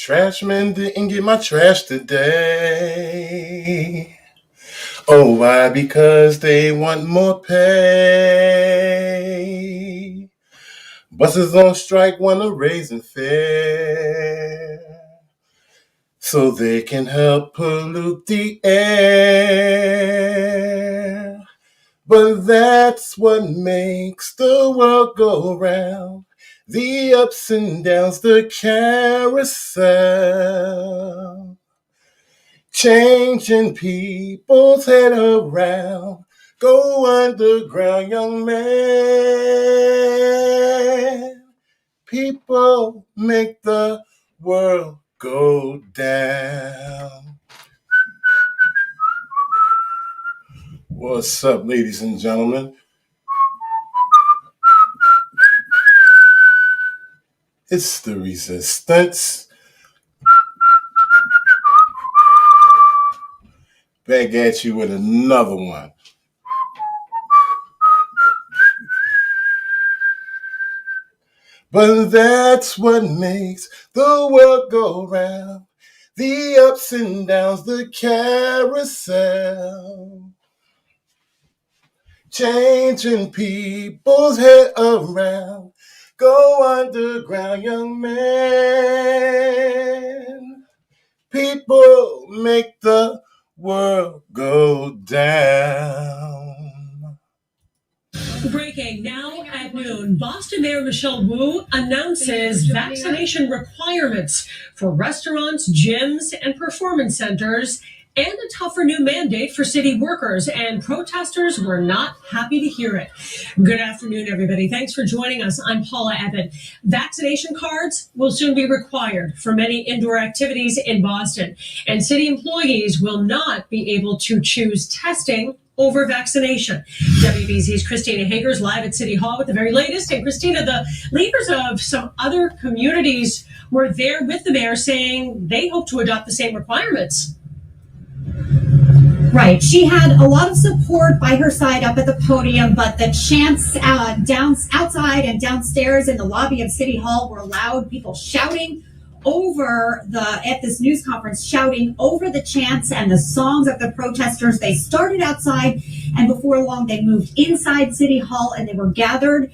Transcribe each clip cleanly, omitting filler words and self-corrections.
trash man didn't get my trash today. Oh, why? Because they want more pay. Buses on strike want a raise in fare so they can help pollute the air. But that's what makes the world go round. The ups and downs, the carousel. Changing people's head around. Go underground, young man. People make the world go down. What's up, ladies and gentlemen? It's the Resistance. Back at you with another one. But that's what makes the world go round. The ups and downs, the carousel. Changing people's head around. Go underground, young man. People make the world go down. Breaking now at noon, Boston Mayor Michelle Wu announces vaccination requirements for restaurants, gyms, and performance centers, and a tougher new mandate for city workers, and protesters were not happy to hear it. Good afternoon, everybody. Thanks for joining us. I'm Paula Evan. Vaccination cards will soon be required for many indoor activities in Boston, and city employees will not be able to choose testing over vaccination. WBZ's Christina Hager's live at City Hall with the very latest. And Christina, the leaders of some other communities were there with the mayor saying they hope to adopt the same requirements. Right. She had a lot of support by her side up at the podium, but the chants outside and downstairs in the lobby of City Hall were loud. People shouting at this news conference, shouting over the chants and the songs of the protesters. They started outside, and before long they moved inside City Hall, and they were gathered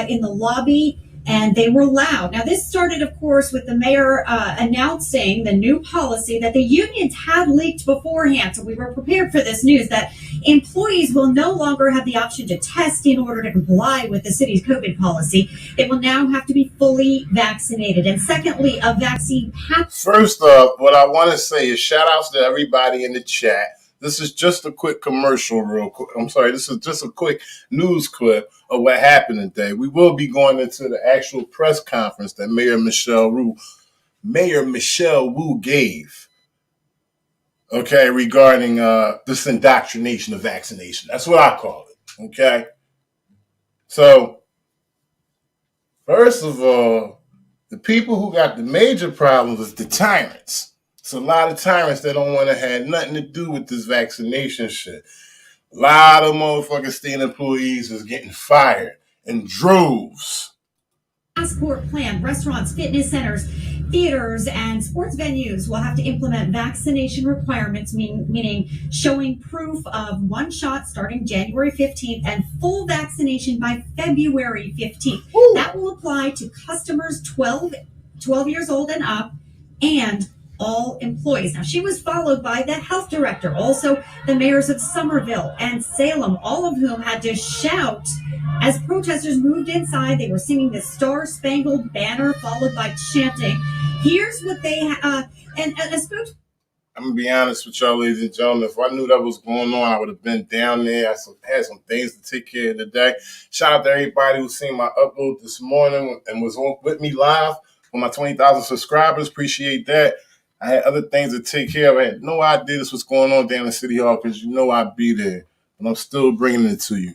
in the lobby, and they were loud. Now, this started, of course, with the mayor announcing the new policy that the unions had leaked beforehand. So we were prepared for this news that employees will no longer have the option to test in order to comply with the city's COVID policy. They will now have to be fully vaccinated. And secondly, a vaccine passport. First off, what I want to say is shout outs to everybody in the chat. This is just a quick commercial real quick. I'm sorry, this is just a quick news clip of what happened today. We will be going into the actual press conference that Mayor Michelle Wu gave, okay, regarding this indoctrination of vaccination. That's what I call it, okay? So, first of all, the people who got the major problems is the tyrants. It's a lot of tyrants that don't want to have nothing to do with this vaccination shit. A lot of motherfucking state employees is getting fired in droves. Passport plan, restaurants, fitness centers, theaters, and sports venues will have to implement vaccination requirements, meaning showing proof of one shot starting January 15th and full vaccination by February 15th. Ooh. That will apply to customers 12 years old and up, and all employees. Now, she was followed by the health director, also the mayors of Somerville and Salem, all of whom had to shout as protesters moved inside. They were singing the Star-Spangled Banner, followed by chanting. Here's what they and a spokesperson. I'm going to be honest with y'all, ladies and gentlemen. If I knew that was going on, I would have been down there. I had some things to take care of today. Shout out to everybody who seen my upload this morning and was on with me live with my 20,000 subscribers. Appreciate that. I had other things to take care of. I had no idea this was going on down in City Hall because you know I'd be there. And I'm still bringing it to you.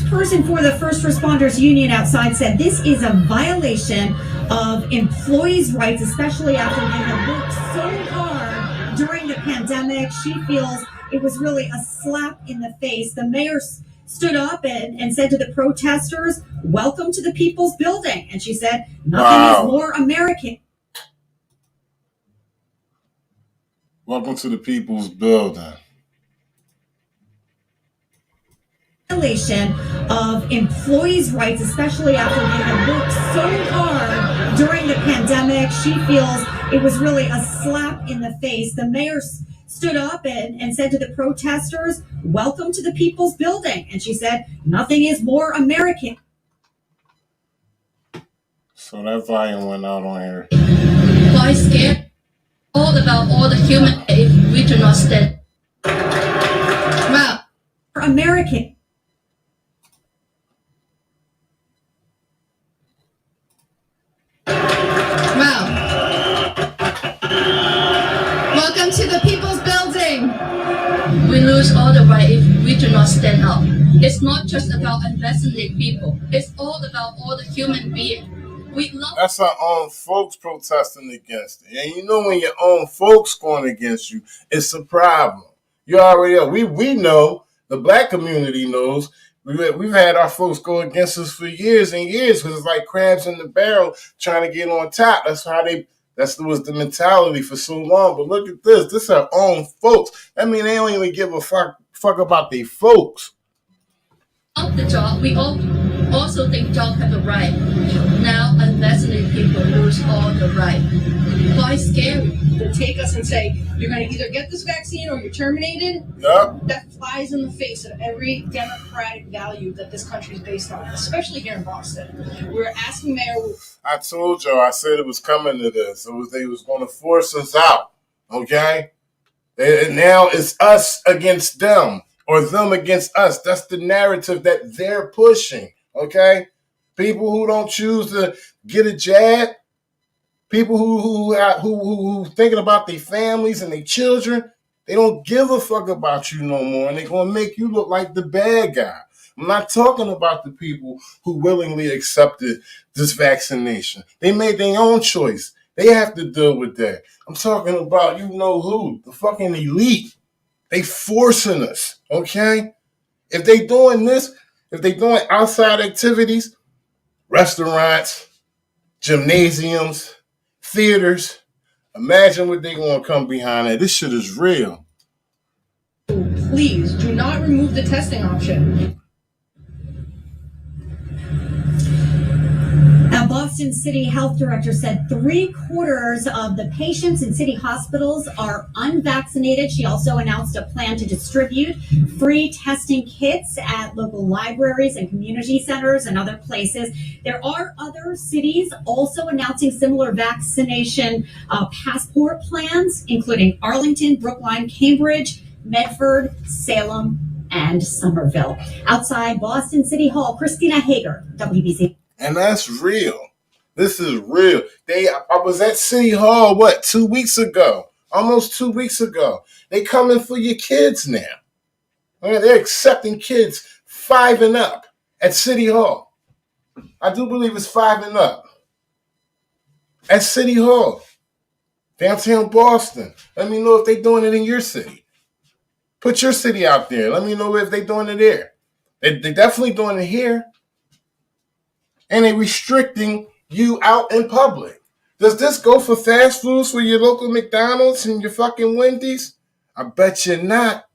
Person for the first responders union outside said this is a violation of employees' rights, especially after they have worked so hard during the pandemic. She feels it was really a slap in the face. The mayor stood up and said to the protesters, "Welcome to the People's Building." And she said, "Nothing is more American." Welcome to the People's Building. Violation of employees' rights, especially after they had worked so hard during the pandemic. She feels it was really a slap in the face. The mayor stood up and said to the protesters, "Welcome to the People's Building." And she said, "Nothing is more American." So that volume went out on here. Why scared? All about all the human if we do not stand. Wow. For American. Wow. Welcome to the People's Building. We lose all the right if we do not stand up. It's not just about unvaccinated people. It's all about all the human beings. That's our own folks protesting against it. And you know when your own folks going against you, it's a problem. You already know. We know, the black community knows. We've had our folks go against us for years and years because it's like crabs in the barrel trying to get on top. That was the mentality for so long. But look at this. This is our own folks. I mean, they don't even give a fuck about their folks. Of the job, we all also think jobs have a right. Now unvaccinated people lose all the right. Why scary? To take us and say, you're going to either get this vaccine or you're terminated, Yep. That flies in the face of every democratic value that this country is based on, especially here in Boston. We're asking Mayor... I told y'all, I said it was coming to this. They was going to force us out, okay? And now it's us against them or them against us. That's the narrative that they're pushing, okay? People who don't choose to get a jab, people who thinking about their families and their children, they don't give a fuck about you no more, and they're going to make you look like the bad guy. I'm not talking about the people who willingly accepted this vaccination. They made their own choice. They have to deal with that. I'm talking about you know who, the fucking elite. They forcing us, okay? If they doing this, if they doing outside activities, restaurants, gymnasiums, theaters, imagine what they gonna come behind that. This shit is real. Please do not remove the testing option. Now, Boston City Health Director said 3/4 of the patients in city hospitals are unvaccinated. She also announced a plan to distribute free testing kits at local libraries and community centers and other places. There are other cities also announcing similar vaccination passport plans, including Arlington, Brookline, Cambridge, Medford, Salem, and Somerville. Outside Boston City Hall, Christina Hager, WBC. And that's real. This is real. I was at City Hall, 2 weeks ago? Almost 2 weeks ago. They coming for your kids now. They're accepting kids 5 and up at City Hall. I do believe it's 5 and up. At City Hall. Downtown Boston. Let me know if they're doing it in your city. Put your city out there. Let me know if they're doing it there. They're definitely doing it here. And they're restricting you out in public. Does this go for fast foods for your local McDonald's and your fucking Wendy's? I bet you not.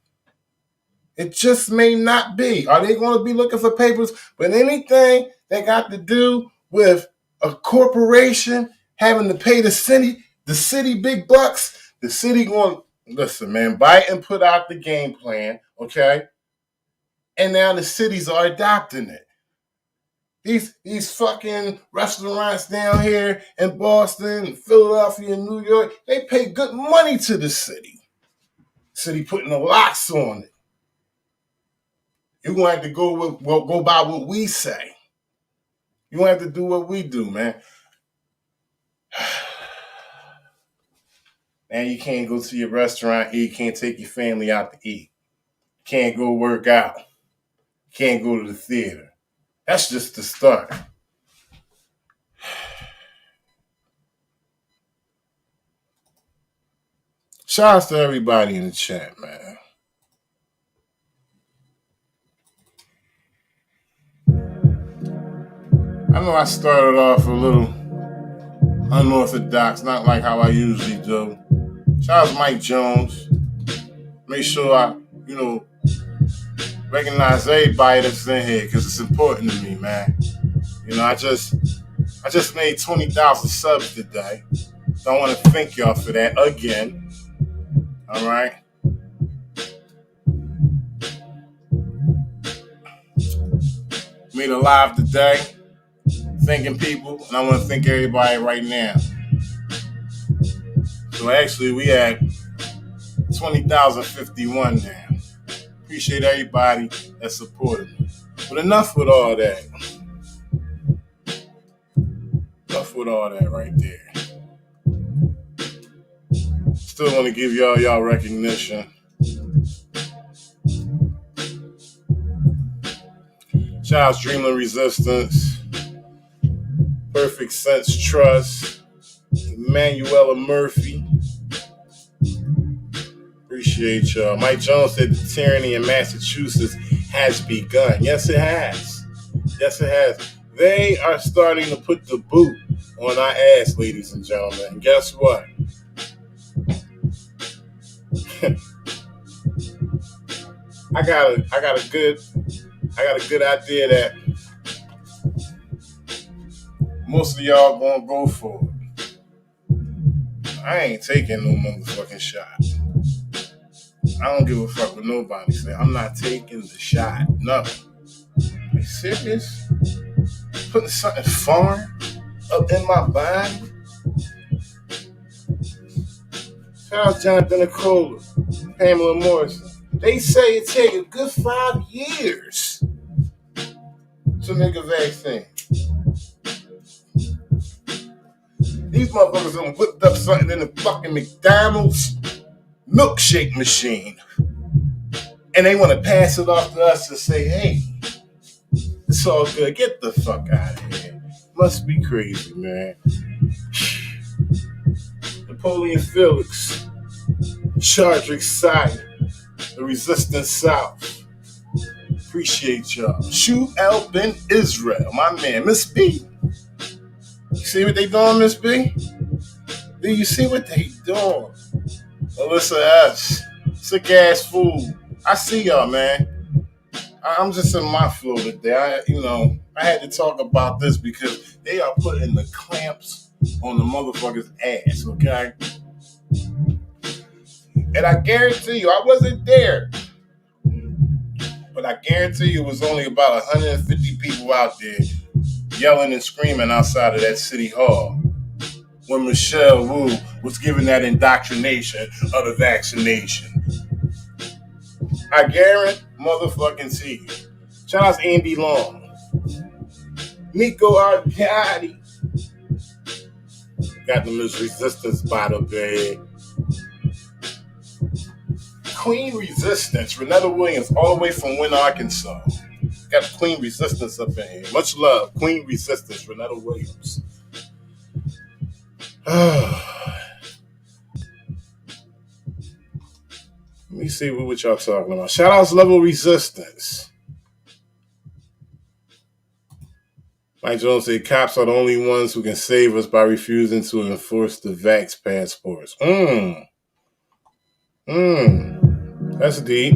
It just may not be. Are they going to be looking for papers? But anything that got to do with a corporation having to pay the city big bucks, the city going, listen, man, Biden put out the game plan, okay? And now the cities are adopting it. These fucking restaurants down here in Boston, Philadelphia, New York, they pay good money to the city. City putting the locks on it. You're going to have to go by what we say. You're going to have to do what we do, man. And you can't go to your restaurant, eat. You can't take your family out to eat. You can't go work out. You can't go to the theater. That's just the start. Shout out to everybody in the chat, man. I know I started off a little unorthodox, not like how I usually do. Shout out to Mike Jones. Make sure I, recognize everybody that's in here because it's important to me, man. I just made 20,000 subs today. So I want to thank y'all for that again. All right. Made a live today, thanking people, and I want to thank everybody right now. So actually, we at 20,051 now. Appreciate everybody that supported me. But enough with all that. Enough with all that right there. Still want to give y'all recognition. Child's Dreaming Resistance, Perfect Sense Trust, Emanuela Murphy. Appreciate y'all. Mike Jones said the tyranny in Massachusetts has begun. Yes, it has. Yes, it has. They are starting to put the boot on our ass, ladies and gentlemen. And guess what? I got a good idea that most of y'all gonna go for it. I ain't taking no motherfucking shot. I don't give a fuck what nobody say. I'm not taking the shot. No. Are you serious? Putting something foreign up in my body? Shout out Jonathan Nicola, Pamela Morrison. They say it take a good 5 years to make a vaccine. These motherfuckers done whipped up something in the fucking McDonald's milkshake machine. And they want to pass it off to us and say, hey, it's all good. Get the fuck out of here. Must be crazy, man. Napoleon Felix, Chardrick Side, the Resistance South. Appreciate y'all. Shu El Ben Israel, my man, Miss B. You see what they doing, Miss B? Do you see what they doing? Alyssa S. Sick ass fool. I see y'all, man. I'm just in my flow today. I had to talk about this because they are putting the clamps on the motherfucker's ass, okay? And I guarantee you, I wasn't there, but I guarantee you it was only about 150 people out there yelling and screaming outside of that city hall when Michelle Wu was giving that indoctrination of the vaccination. I guarantee motherfucking you. Shout out to Andy Long. Nico Arcadi. Got the Miss Resistance bottle there. Queen Resistance, Renetta Williams, all the way from Wynn, Arkansas. Got Queen Resistance up in here. Much love, Queen Resistance, Renetta Williams. Let me see what y'all talking about. Shout outs Level Resistance. Mike Jones said cops are the only ones who can save us by refusing to enforce the vax passports. That's deep.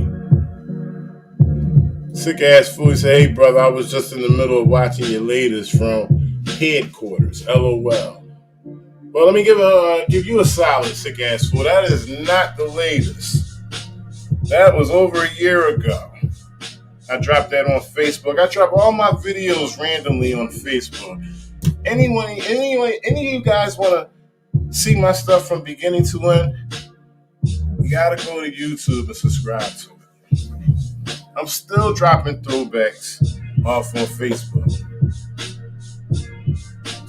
Sick ass fool said, hey brother, I was just in the middle of watching your latest from headquarters. LOL. Well, let me give you a solid sick ass fool. That is not the latest. That was over a year ago. I dropped that on Facebook. I drop all my videos randomly on Facebook. Anyway, any of you guys want to see my stuff from beginning to end? You gotta go to YouTube and subscribe to it. I'm still dropping throwbacks off on Facebook.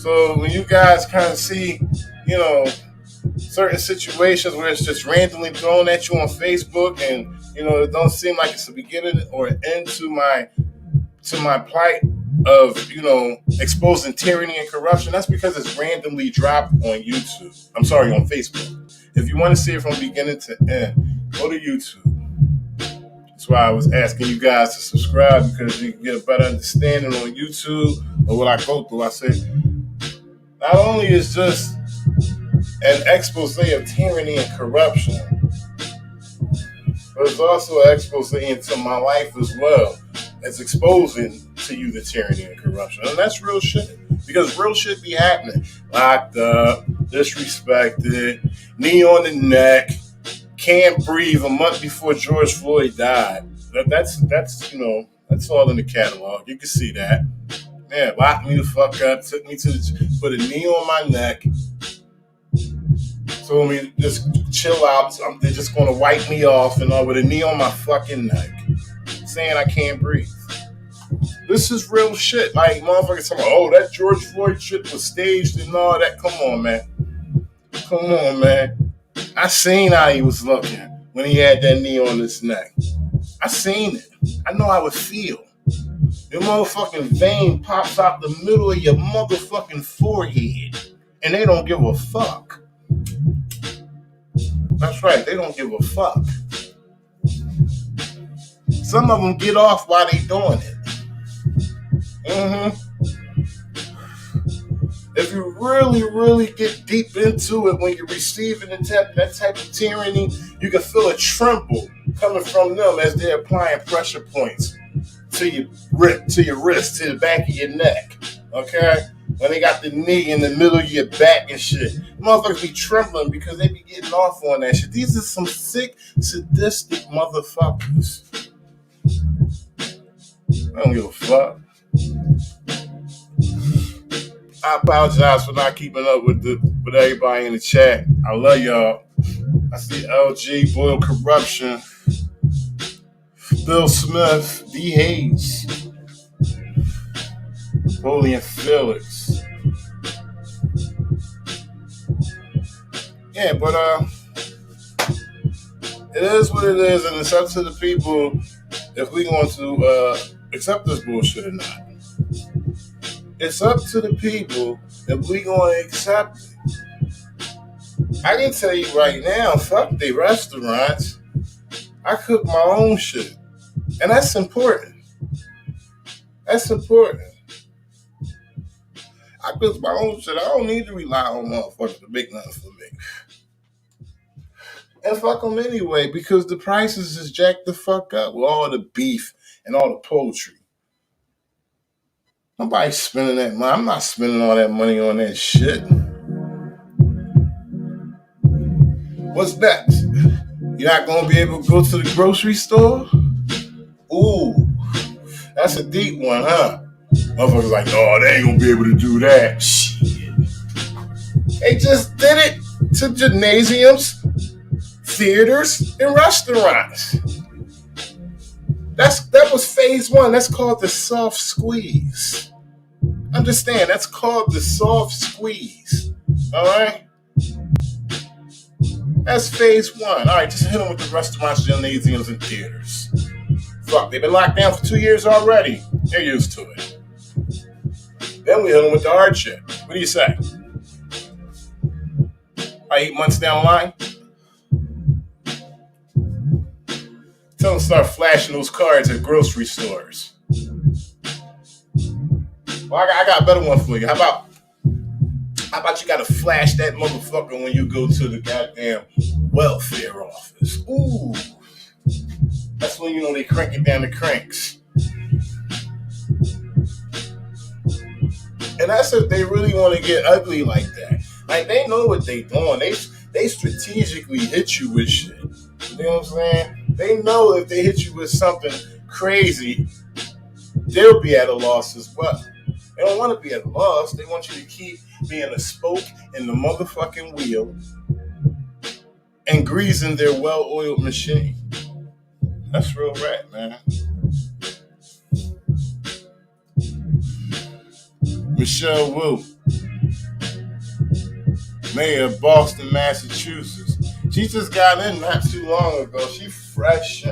So when you guys kind of see, certain situations where it's just randomly thrown at you on Facebook and, it don't seem like it's a beginning or an end to my plight of, exposing tyranny and corruption, that's because it's randomly dropped on YouTube. I'm sorry, on Facebook. If you want to see it from beginning to end, go to YouTube. That's why I was asking you guys to subscribe, because you can get a better understanding on YouTube of what I go through. I said, not only is just an expose of tyranny and corruption. But it's also an expose into my life as well. It's exposing to you the tyranny and corruption. And that's real shit. Because real shit be happening. Locked up, disrespected, knee on the neck, can't breathe a month before George Floyd died. That's all in the catalog. You can see that. Yeah, locked me the fuck up, took me to put a knee on my neck, told me just chill out. They're just gonna wipe me off and all with a knee on my fucking neck, saying I can't breathe. This is real shit. Like motherfuckers talking, oh, that George Floyd shit was staged and all that. Come on, man. I seen how he was looking when he had that knee on his neck. I seen it. I know how it feel. Your motherfucking vein pops out the middle of your motherfucking forehead, and they don't give a fuck. That's right, they don't give a fuck. Some of them get off while they doing it. If you really, really get deep into it, when you're receiving that type of tyranny, you can feel a tremble coming from them as they're applying pressure points to your wrist, to the back of your neck. Okay? When they got the knee in the middle of your back and shit. Motherfuckers be trembling because they be getting off on that shit. These are some sick, sadistic motherfuckers. I don't give a fuck. I apologize for not keeping up with everybody in the chat. I love y'all. I see LG, Boyle Corruption, Bill Smith, D. Hayes, Napoleon Felix. Yeah, but it is what it is, and it's up to the people if we want to accept this bullshit or not. It's up to the people if we going to accept it. I can tell you right now, fuck the restaurants. I cook my own shit. And that's important. That's important. I cook my own shit. I don't need to rely on motherfuckers to make nothing for me. And fuck them anyway, because the prices is jacked the fuck up with all the beef and all the poultry. Nobody's spending that money. I'm not spending all that money on that shit. What's next? You're not going to be able to go to the grocery store? Ooh, that's a deep one, huh? Motherfuckers like, no, they ain't going to be able to do that. Shit. They just did it to gymnasiums, theaters, and restaurants. That was phase one. That's called the soft squeeze. Understand, that's called the soft squeeze. All right? That's phase one. All right, just hit them with the restaurants, gymnasiums, and theaters. Fuck, they've been locked down for 2 years already. They're used to it. Then we hit them with the hard shit. What do you say? 8 months down the line? Tell them to start flashing those cards at grocery stores. Well, I got a better one for you. How about you gotta flash that motherfucker when you go to the goddamn welfare office? Ooh. That's when you know they crank it down the cranks. And that's if they really want to get ugly like that. Like, they know what they doing. They strategically hit you with shit. You know what I'm saying? They know if they hit you with something crazy, they'll be at a loss as well. They don't want to be at a loss. They want you to keep being a spoke in the motherfucking wheel and greasing their well-oiled machine. That's real rap, man. Michelle Wu, mayor of Boston, Massachusetts. She just got in not too long ago. She fresh.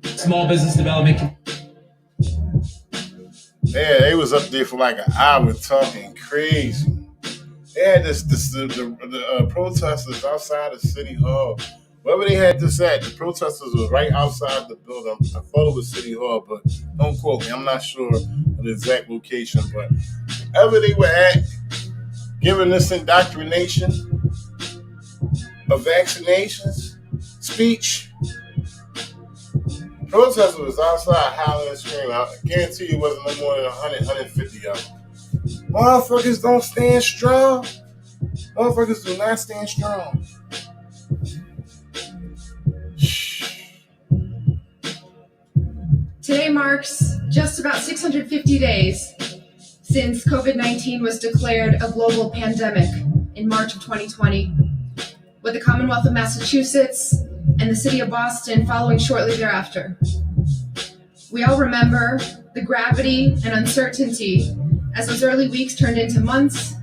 Small business development. Yeah, they was up there for like an hour talking crazy. They had the protesters outside of City Hall Wherever they had this at, the protesters was right outside the building. I thought it was City Hall, but don't quote me. I'm not sure of the exact location, but wherever they were at, giving this indoctrination of vaccinations speech, protesters was outside howling and screaming. I guarantee you it wasn't no more than 100, 150 of them. Motherfuckers don't stand strong. Motherfuckers do not stand strong. Today marks just about 650 days since COVID-19 was declared a global pandemic in March of 2020, with the Commonwealth of Massachusetts and the city of Boston following shortly thereafter. We all remember the gravity and uncertainty as those early weeks turned into months,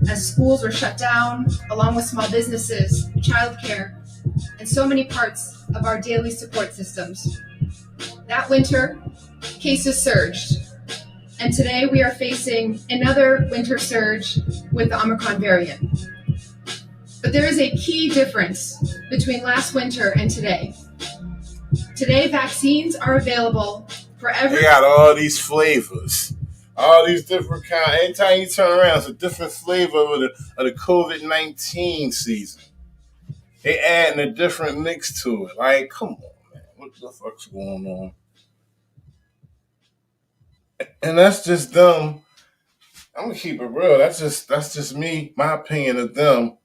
as schools were shut down, along with small businesses, childcare, and so many parts of our daily support systems. That winter, cases surged, and today we are facing another winter surge with the Omicron variant. But there is a key difference between last winter and today. Today, vaccines are available for every... They got all these flavors, all these different kinds. Anytime you turn around, it's a different flavor of the COVID-19 season. They adding a different mix to it. Like, come on, man. What the fuck's going on? And that's just them. I'm gonna keep it real. That's just me, my opinion of them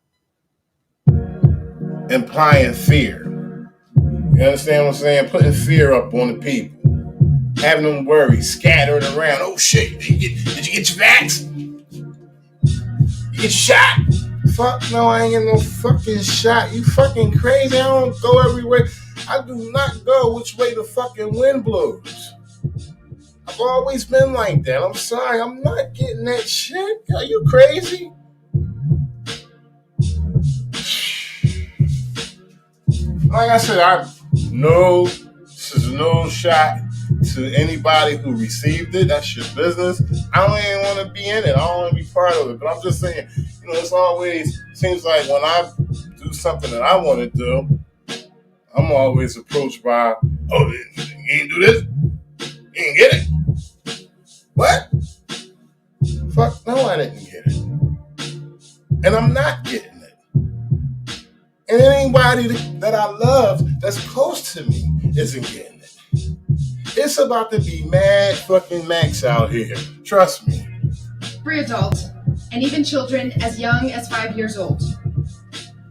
implying fear. You understand what I'm saying? Putting fear up on the people. Having them worry, scattered around. Oh shit, did you get your vax? You get shot? Fuck no, I ain't getting no fucking shot. You fucking crazy. I don't go everywhere. I do not go which way the fucking wind blows. I've always been like that. I'm sorry, I'm not getting that shit. Are you crazy? Like I said, this is no shot to anybody who received it. That's your business. I don't even want to be in it. I don't want to be part of it. But I'm just saying, it's always seems like when I do something that I want to do, I'm always approached by, oh, you ain't do this? You didn't get it? What? Fuck no, I didn't get it. And I'm not getting it. And anybody that I love that's close to me isn't getting it. It's about to be mad fucking max out here. Trust me. Every adult, and even children as young as 5 years old.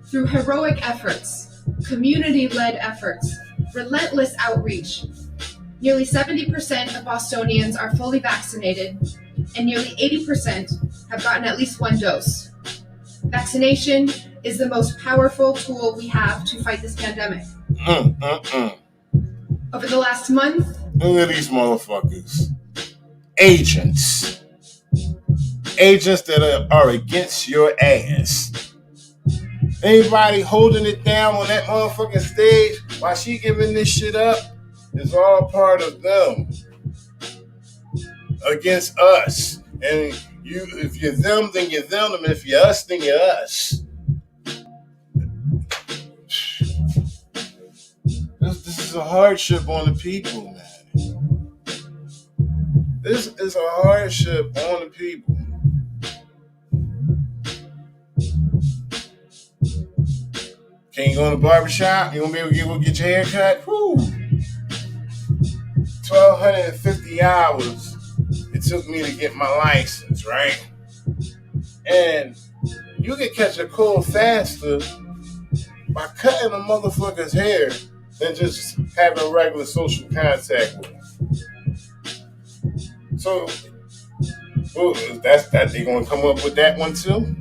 Through heroic efforts, community-led efforts, relentless outreach, nearly 70% of Bostonians are fully vaccinated, and nearly 80% have gotten at least one dose. Vaccination is the most powerful tool we have to fight this pandemic. Over the last month... Look at these motherfuckers. Agents that are against your ass. Anybody holding it down on that motherfucking stage while she giving this shit up is all part of them against us. And if you're them, then you're them. And if you're us, then you're us. This is a hardship on the people, man. This is a hardship on the people. Can you go to the barbershop? You gonna be able to get your hair cut? Woo! 1,250 hours it took me to get my license, right? And you can catch a cold faster by cutting a motherfucker's hair than just having regular social contact with them. So, that's that they gonna come up with that one too?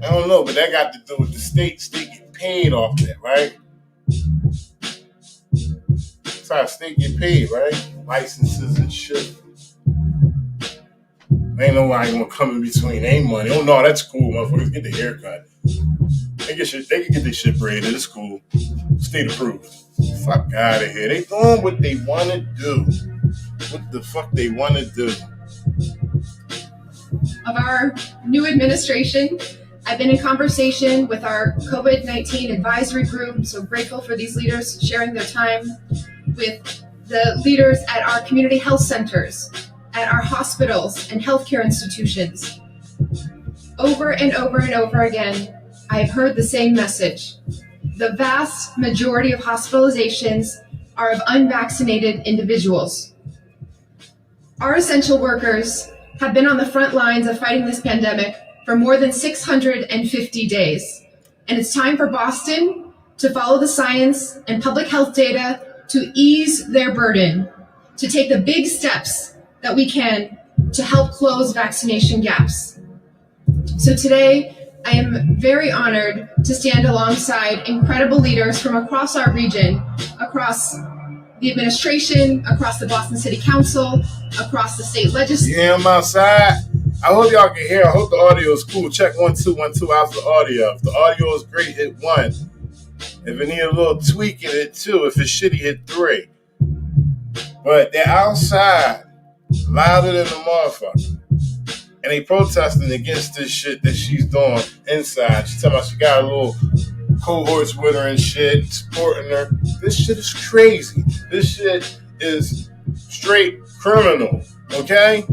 I don't know, but that got to do with the state. State get paid off that, right? That's how state get paid, right? Licenses and shit. Ain't nobody gonna come in between their money. Oh no, that's cool, motherfuckers. Get the haircut. They can get their shit braided. It's cool. State approved. Fuck out of here. They doing what they want to do. What the fuck they want to do? Of our new administration, I've been in conversation with our COVID-19 advisory group, so grateful for these leaders sharing their time with the leaders at our community health centers, at our hospitals and healthcare institutions. Over and over and over again, I've heard the same message. The vast majority of hospitalizations are of unvaccinated individuals. Our essential workers have been on the front lines of fighting this pandemic for more than 650 days. And it's time for Boston to follow the science and public health data to ease their burden, to take the big steps that we can to help close vaccination gaps. So today, I am very honored to stand alongside incredible leaders from across our region, across the administration, across the Boston City Council, across the state legislature. Yeah, I'm outside. I hope y'all can hear. I hope the audio is cool. Check 1 2 1 2. How's the audio? If the audio is great, hit 1. If it need a little tweaking, hit 2. If it's shitty, hit 3. But they're outside, louder than the motherfucker. And they protesting against this shit that she's doing inside. She's talking about she got a little cohorts with her and shit, supporting her. This shit is crazy. This shit is straight criminal, okay?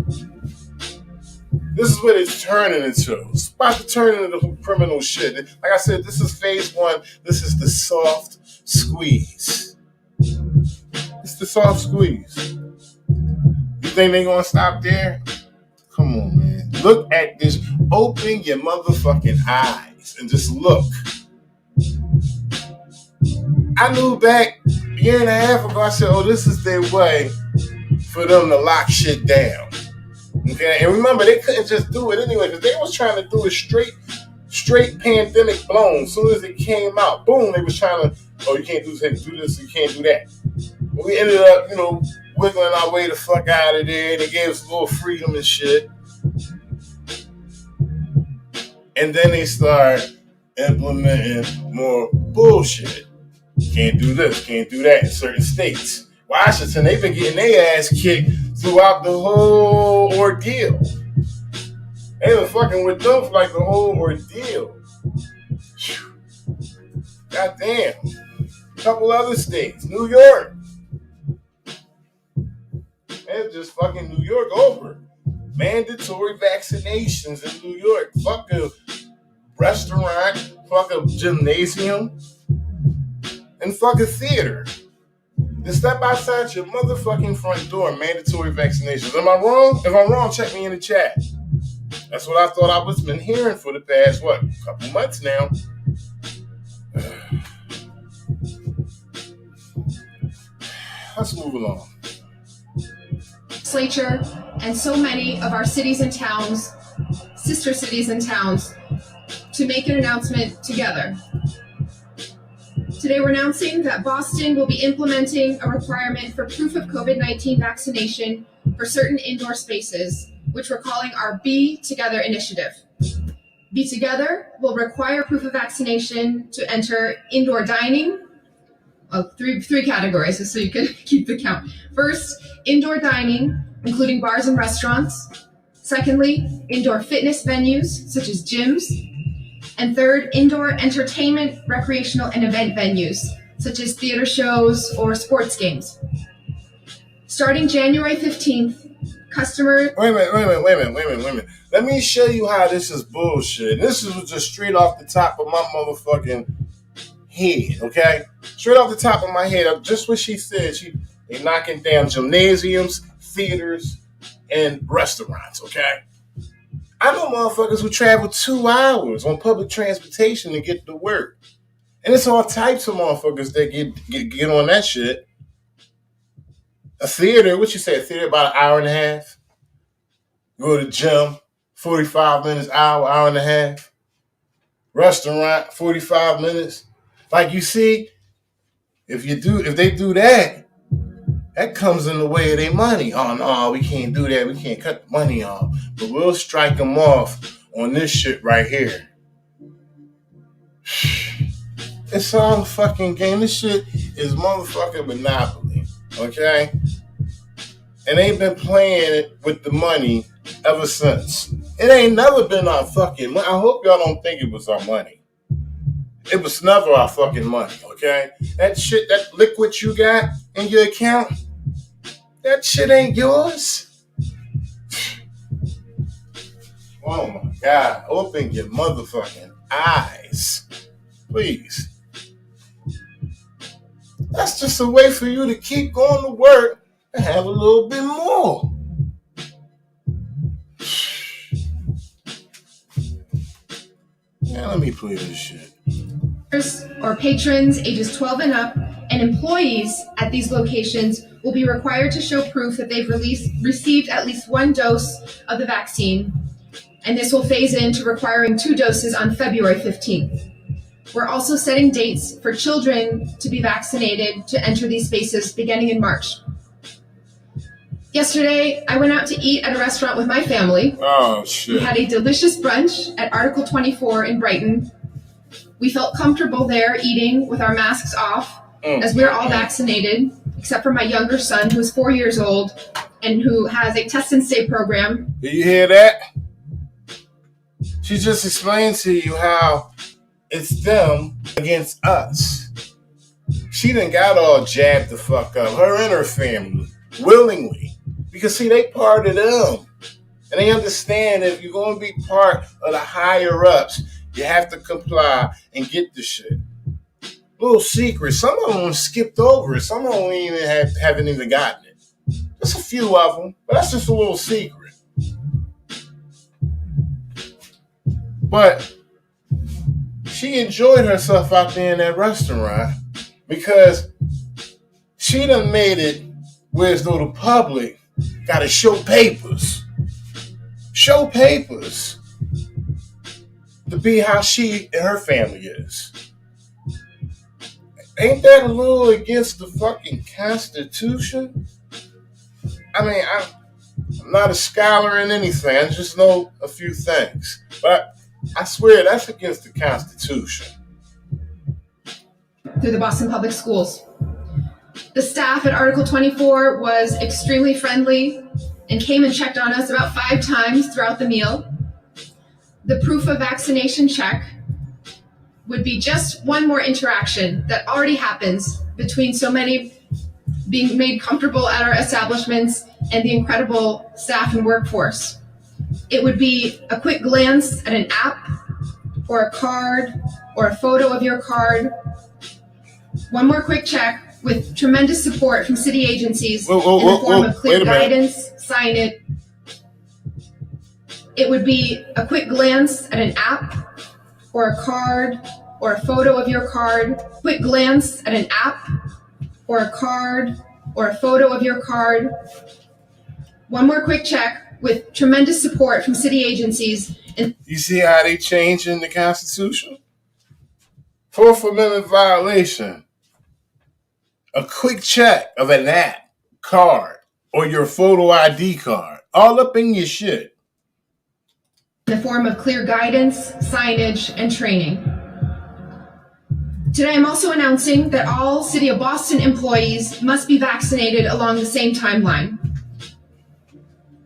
This is what it's turning into. It's about to turn into criminal shit. Like I said, this is phase 1. This is the soft squeeze. It's the soft squeeze. You think they gonna stop there? Come on, man. Look at this. Open your motherfucking eyes and just look. I knew back a year and a half ago, I said, oh, this is their way for them to lock shit down. Okay, and remember, they couldn't just do it anyway, because they was trying to do it straight pandemic blown. As soon as it came out, boom, they was trying to, oh, you can't do this, you can't do that. But we ended up, wiggling our way the fuck out of there, and they gave us a little freedom and shit. And then they start implementing more bullshit. Can't do this, can't do that in certain states. Washington, they've been getting their ass kicked throughout the whole ordeal. They been fucking with them for like the whole ordeal. Goddamn. A couple other states. New York. They're just fucking New York over. Mandatory vaccinations in New York. Fuck a restaurant. Fuck a gymnasium. And fuck a theater. Just step outside your motherfucking front door. Mandatory vaccinations. Am I wrong? If I'm wrong, check me in the chat. That's what I thought I was been hearing for the past, couple months now. Let's move along. Legislature and so many of our cities and towns, sister cities and towns, to make an announcement together. Today we're announcing that Boston will be implementing a requirement for proof of COVID-19 vaccination for certain indoor spaces, which we're calling our Be Together initiative. Be Together will require proof of vaccination to enter indoor dining. Three categories, so you can keep the count. First, indoor dining, including bars and restaurants. Secondly, indoor fitness venues, such as gyms. And third, indoor entertainment, recreational, and event venues, such as theater shows or sports games. Starting January 15th, customers... Wait a minute. Let me show you how this is bullshit. This is just straight off the top of my motherfucking head, okay? Straight off the top of my head, just what she said. They knocking down gymnasiums, theaters, and restaurants, okay? I know motherfuckers who travel 2 hours on public transportation to get to work. And it's all types of motherfuckers that get on that shit. A theater, what you say, a theater about an hour and a half? Go to the gym, 45 minutes, hour and a half. Restaurant, 45 minutes. Like you see, if they do that, that comes in the way of their money. Oh no, we can't do that. We can't cut the money off. But we'll strike them off on this shit right here. It's all a fucking game. This shit is motherfucking Monopoly. Okay? And they've been playing it with the money ever since. It ain't never been our fucking money. I hope y'all don't think it was our money. It was never our fucking money, okay? That shit, that liquid you got in your account, that shit ain't yours. Oh my God, open your motherfucking eyes. Please. That's just a way for you to keep going to work and have a little bit more. Yeah, let me play this shit. Or patrons ages 12 and up and employees at these locations will be required to show proof that they've received at least one dose of the vaccine, and this will phase into requiring 2 doses on February 15th. We're also setting dates for children to be vaccinated to enter these spaces beginning in March. Yesterday, I went out to eat at a restaurant with my family. Oh, shit. We had a delicious brunch at Article 24 in Brighton. We felt comfortable there eating with our masks off as we're all vaccinated, except for my younger son, who is 4 years old and who has a test and stay program. Did you hear that? She just explained to you how it's them against us. She done got all jabbed the fuck up, her and her family, willingly. Because, see, they part of them. And they understand that if you're going to be part of the higher-ups, you have to comply and get the shit. Little secret. Some of them skipped over it. Some of them haven't even gotten it. Just a few of them. But that's just a little secret. But she enjoyed herself out there in that restaurant because she done made it where as though the public got to show papers. Show papers to be how she and her family is. Ain't that a little against the fucking Constitution? I mean, I'm not a scholar in anything. I just know a few things. But I swear that's against the Constitution. Through the Boston Public Schools. The staff at Article 24 was extremely friendly and came and checked on us about 5 times throughout the meal. The proof of vaccination check would be just one more interaction that already happens between so many being made comfortable at our establishments and the incredible staff and workforce. It would be a quick glance at an app or a card or a photo of your card. One more quick check with tremendous support from city agencies in the form of clear guidance, signage. It would be a quick glance at an app or a card or a photo of your card. Quick glance at an app or a card or a photo of your card. One more quick check with tremendous support from city agencies. You see how they changing the Constitution? Fourth Amendment violation. A quick check of an app, card, or your photo ID card. All up in your shit. In the form of clear guidance, signage, and training. Today I'm also announcing that all City of Boston employees must be vaccinated along the same timeline.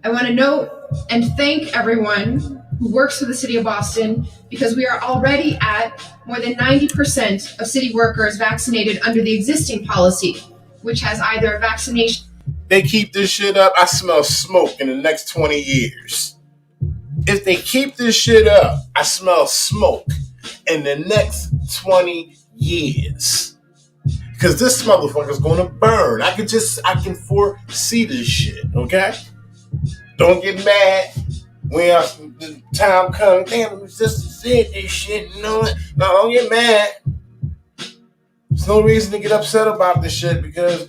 I want to note and thank everyone who works for the City of Boston because we are already at more than 90% of city workers vaccinated under the existing policy, which has either a vaccination. They keep this shit up, I smell smoke in the next 20 years. If they keep this shit up, I smell smoke in the next 20 years. Because this motherfucker's gonna burn. I can foresee this shit, okay? Don't get mad when the time comes. Damn, it was just said this shit. No, don't get mad. There's no reason to get upset about this shit because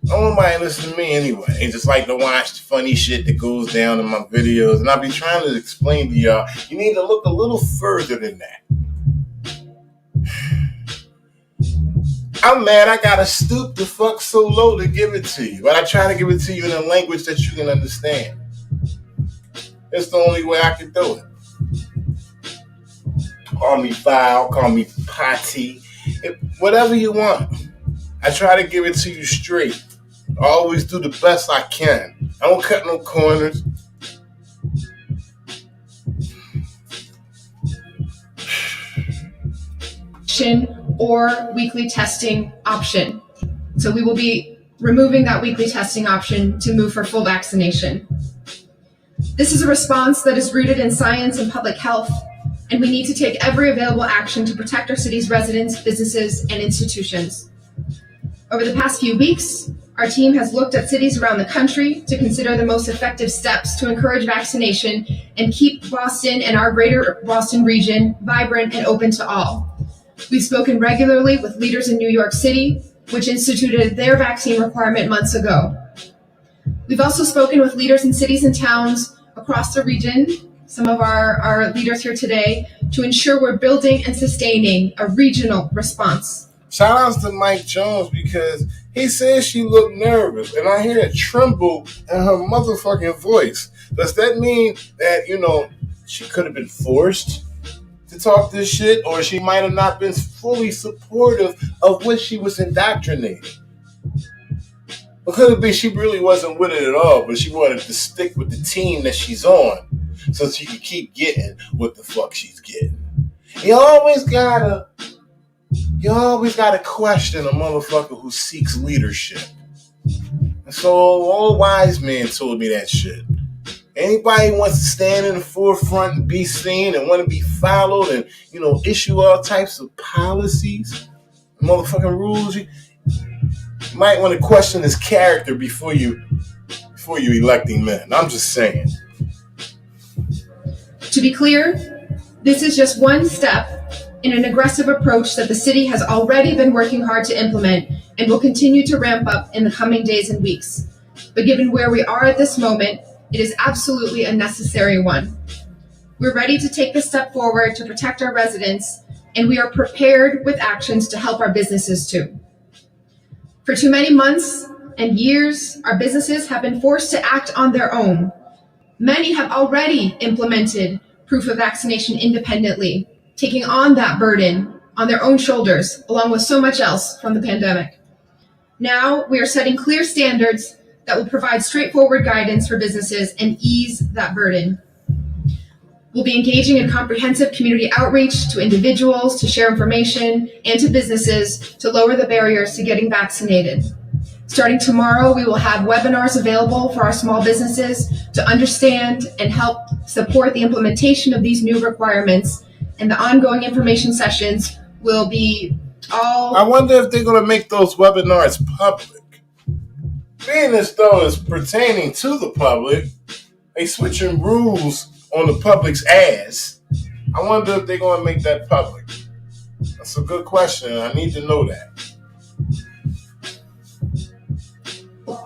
nobody listen to me anyway. They just like to watch the funny shit that goes down in my videos. And I'll be trying to explain to y'all, you need to look a little further than that. I'm mad I gotta stoop the fuck so low to give it to you. But I try to give it to you in a language that you can understand. It's the only way I can do it. Call me foul, call me potty, whatever you want. I try to give it to you straight. I always do the best I can. I don't cut no corners. vaccination or weekly testing option. So we will be removing that weekly testing option to move for full vaccination. This is a response that is rooted in science and public health, and we need to take every available action to protect our city's residents, businesses, and institutions. Over the past few weeks, our team has looked at cities around the country to consider the most effective steps to encourage vaccination and keep Boston and our greater Boston region vibrant and open to all. We've spoken regularly with leaders in New York City, which instituted their vaccine requirement months ago. We've also spoken with leaders in cities and towns across the region, some of our leaders here today, to ensure we're building and sustaining a regional response. Shout outs to Mike Jones because he says she looked nervous, and I hear a tremble in her motherfucking voice. Does that mean that, she could have been forced to talk this shit, or she might have not been fully supportive of what she was indoctrinating? Or could it be she really wasn't with it at all, but she wanted to stick with the team that she's on so she could keep getting what the fuck she's getting? You always gotta question a motherfucker who seeks leadership. And so old wise man told me that shit. Anybody who wants to stand in the forefront and be seen and want to be followed and, issue all types of policies, motherfucking rules, you might want to question his character before you electing men. I'm just saying. To be clear, this is just one step in an aggressive approach that the city has already been working hard to implement and will continue to ramp up in the coming days and weeks. But given where we are at this moment, it is absolutely a necessary one. We're ready to take this step forward to protect our residents, and we are prepared with actions to help our businesses too. For too many months and years, our businesses have been forced to act on their own. Many have already implemented proof of vaccination independently, taking on that burden on their own shoulders, along with so much else from the pandemic. Now, we are setting clear standards that will provide straightforward guidance for businesses and ease that burden. We'll be engaging in comprehensive community outreach to individuals to share information and to businesses to lower the barriers to getting vaccinated. Starting tomorrow, we will have webinars available for our small businesses to understand and help support the implementation of these new requirements, and the ongoing information sessions will be all... I wonder if they're going to make those webinars public. Being as though it's pertaining to the public, they switching rules on the public's ass. I wonder if they're going to make that public. That's a good question. I need to know that.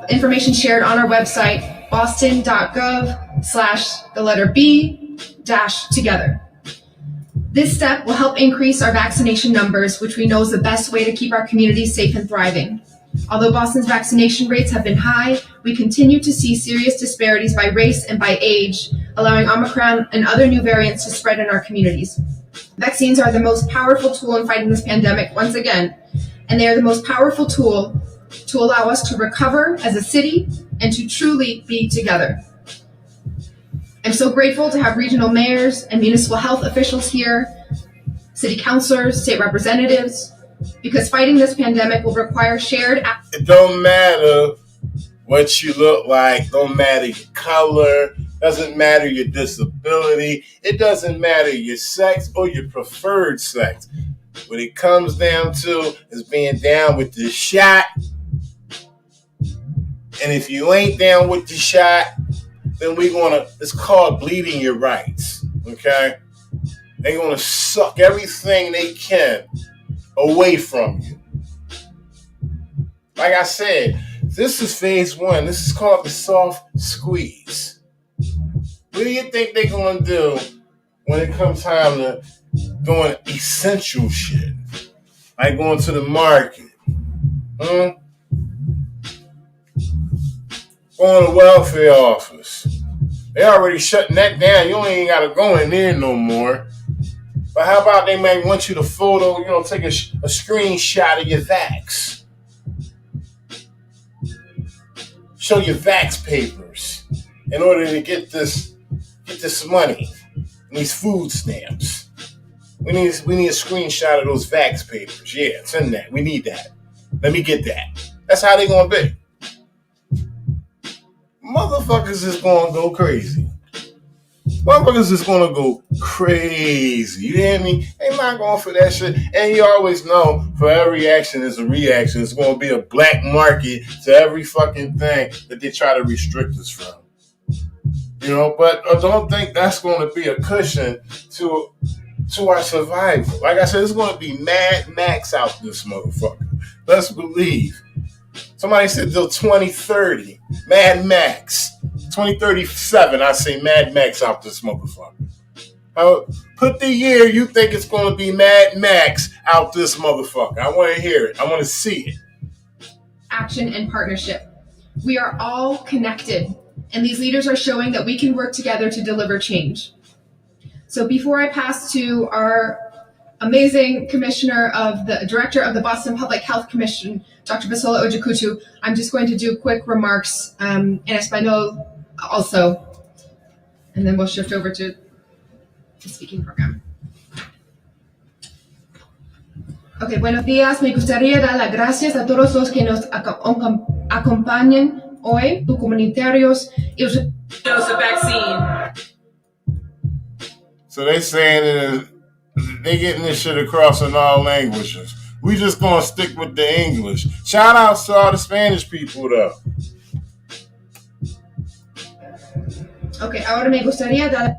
Information shared on our website, boston.gov/B-together. This step will help increase our vaccination numbers, which we know is the best way to keep our communities safe and thriving. Although Boston's vaccination rates have been high, we continue to see serious disparities by race and by age, allowing Omicron and other new variants to spread in our communities. Vaccines are the most powerful tool in fighting this pandemic, once again, and they are the most powerful tool to allow us to recover as a city and to truly be together. I'm so grateful to have regional mayors and municipal health officials here, city councilors, state representatives, because fighting this pandemic will require shared action. It don't matter what you look like, don't matter your color, doesn't matter your disability, it doesn't matter your sex or your preferred sex. What it comes down to is being down with the shot. And if you ain't down with the shot, then it's called bleeding your rights, okay? They're gonna suck everything they can away from you. Like I said, this is phase one. This is called the soft squeeze. What do you think they're gonna do when it comes time to doing essential shit? Like going to the market, going to the welfare office. They already shutting that down. You ain't gotta go in there no more. But how about they may want you to photo, take a screenshot of your vax. Show your vax papers in order to get this money and these food stamps. We need a screenshot of those vax papers. Yeah, send that. We need that. Let me get that. That's how they gonna be. Motherfuckers is gonna go crazy. Motherfuckers is gonna go crazy. You hear me? They not going for that shit. And you always know for every action is a reaction. It's gonna be a black market to every fucking thing that they try to restrict us from. You know, but I don't think that's gonna be a cushion to our survival. Like I said, it's gonna be Mad Max out this motherfucker. Let's believe. Somebody said till 2030. Mad Max. 2037, I say Mad Max out this motherfucker. Put the year you think it's going to be Mad Max out this motherfucker. I want to hear it. I want to see it. Action and partnership. We are all connected, and these leaders are showing that we can work together to deliver change. So before I pass to our amazing director of the Boston Public Health Commission, Dr. Bisola Ojikutu, I'm just going to do quick remarks in Espanol also, and then we'll shift over to the speaking program. Okay, buenos días. Me gustaría dar las gracias a todos los que nos acompañan hoy, los comunitarios y los Dose of vaccine. So they saying that they getting this shit across in all languages. We just gonna stick with the English. Shout out to all the Spanish people though. Okay, ahora me gustaría dar.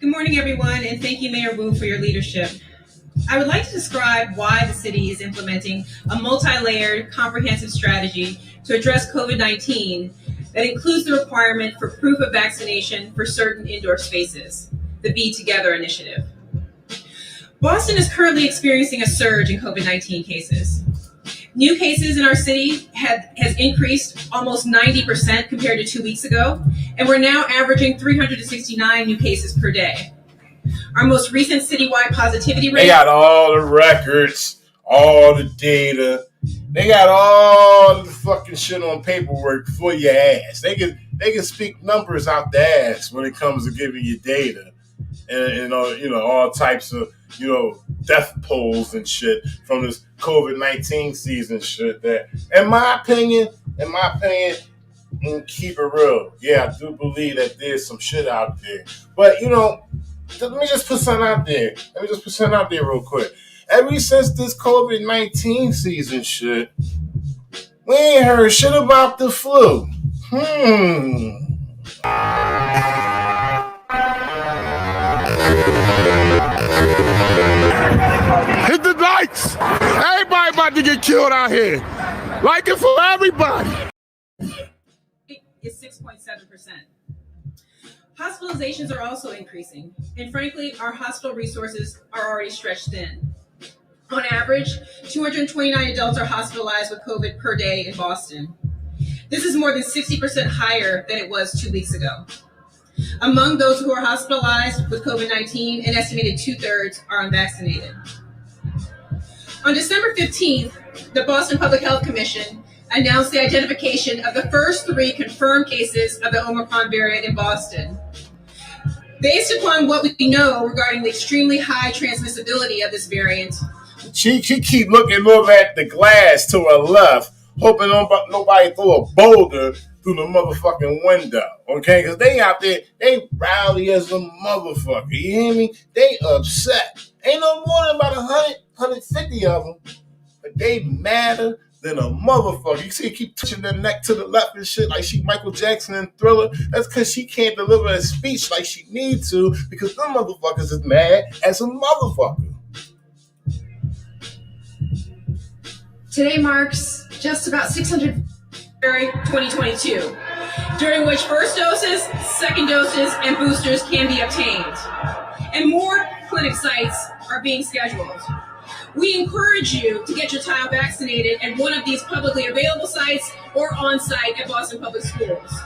Good morning, everyone, and thank you, Mayor Wu, for your leadership. I would like to describe why the city is implementing a multi-layered, comprehensive strategy to address COVID-19 that includes the requirement for proof of vaccination for certain indoor spaces, the Be Together initiative. Boston is currently experiencing a surge in COVID-19 cases. New cases in our city has increased almost 90% compared to 2 weeks ago, and we're now averaging 369 new cases per day. Our most recent citywide positivity rate. They got all the records, all the data. They got all the fucking shit on paperwork for your ass. They can speak numbers out the ass when it comes to giving you data, and all types of death polls and shit from this COVID-19 season shit. That, in my opinion, and keep it real, yeah, I do believe that there's some shit out there. But let me just put something out there. Real quick. Ever since this COVID-19 season shit, we ain't heard shit about the flu. Hit the lights! Everybody about to get killed out here. Like it for everybody. Is 6.7%. Hospitalizations are also increasing, and frankly, our hospital resources are already stretched thin. On average, 229 adults are hospitalized with COVID per day in Boston. This is more than 60% higher than it was 2 weeks ago. Among those who are hospitalized with COVID-19, an estimated 2/3 are unvaccinated. On December 15th, the Boston Public Health Commission announced the identification of the first 3 confirmed cases of the Omicron variant in Boston. Based upon what we know regarding the extremely high transmissibility of this variant, she keep looking over at the glass to her left, hoping nobody throw a boulder through the motherfucking window, okay? Because they out there, they rowdy as a motherfucker, you hear me? They upset. Ain't no more than about 150 of them, but they madder than a motherfucker. You see, keep touching their neck to the left and shit like she Michael Jackson in Thriller. That's because she can't deliver a speech like she needs to, because them motherfuckers is mad as a motherfucker. Today marks just about 600. 2022, during which first doses, second doses, and boosters can be obtained. And more clinic sites are being scheduled. We encourage you to get your child vaccinated at one of these publicly available sites or on site at Boston Public Schools.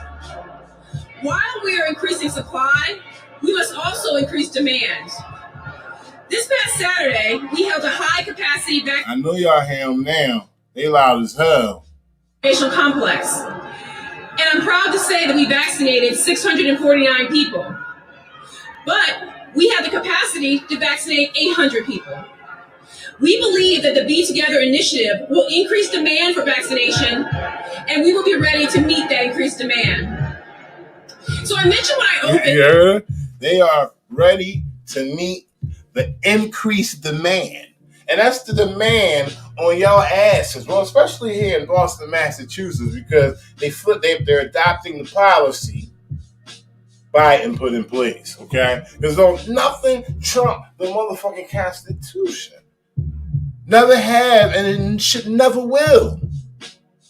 While we are increasing supply, we must also increase demand. This past Saturday, we held a high-capacity I know y'all hear them now. They loud as hell. Complex. And I'm proud to say that we vaccinated 649 people, but we have the capacity to vaccinate 800 people. We believe that the Be Together initiative will increase demand for vaccination, and we will be ready to meet that increased demand. So I mentioned when I opened. Yeah, they are ready to meet the increased demand. And that's the demand on y'all asses. Well, especially here in Boston, Massachusetts, because they're adopting the policy Biden put in place, okay? There's nothing trump the motherfucking Constitution. Never have, and it should never will.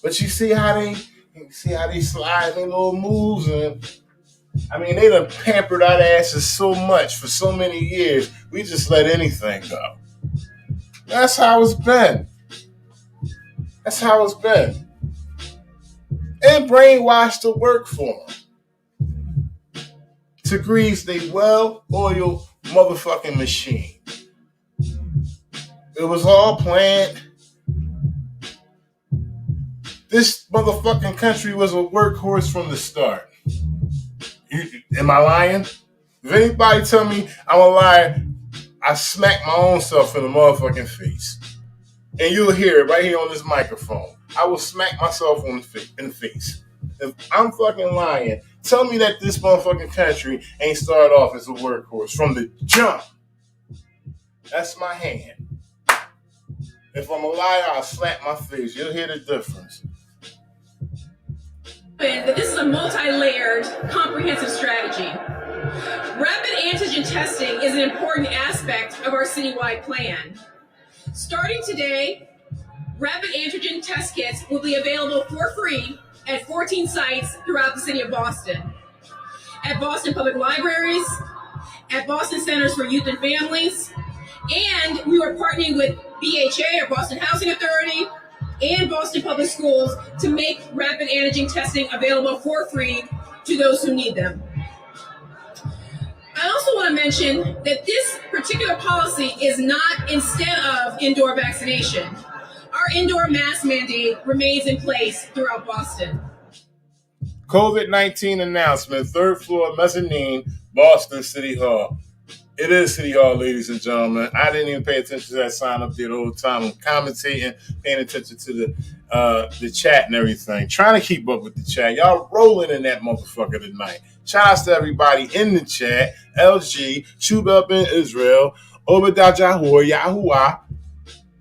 But you see how they slide their little moves, and I mean, they done pampered our asses so much for so many years, we just let anything go. That's how it's been. That's how it's been. And brainwashed to work for them. To grease they well-oiled motherfucking machine. It was all planned. This motherfucking country was a workhorse from the start. Am I lying? If anybody tell me I'm a liar, I smack my own self in the motherfucking face. And you'll hear it right here on this microphone. I will smack myself in the face. If I'm fucking lying, tell me that this motherfucking country ain't started off as a workhorse from the jump. That's my hand. If I'm a liar, I'll slap my face. You'll hear the difference. That this is a multi-layered, comprehensive strategy. Rapid antigen testing is an important aspect of our citywide plan. Starting today, rapid antigen test kits will be available for free at 14 sites throughout the city of Boston. At Boston Public Libraries, at Boston Centers for Youth and Families, and we are partnering with BHA, or Boston Housing Authority, and Boston Public Schools to make rapid antigen testing available for free to those who need them. I also want to mention that this particular policy is not instead of indoor vaccination. Our indoor mask mandate remains in place throughout Boston. COVID-19 announcement, third floor mezzanine, Boston City Hall. It is City Hall, ladies and gentlemen. I didn't even pay attention to that sign up there the whole time. I'm commentating, paying attention to the chat and everything. Trying to keep up with the chat. Y'all rolling in that motherfucker tonight. Shout outs to everybody in the chat. LG, Chubel Ben Israel, Obadiah Yahuwah,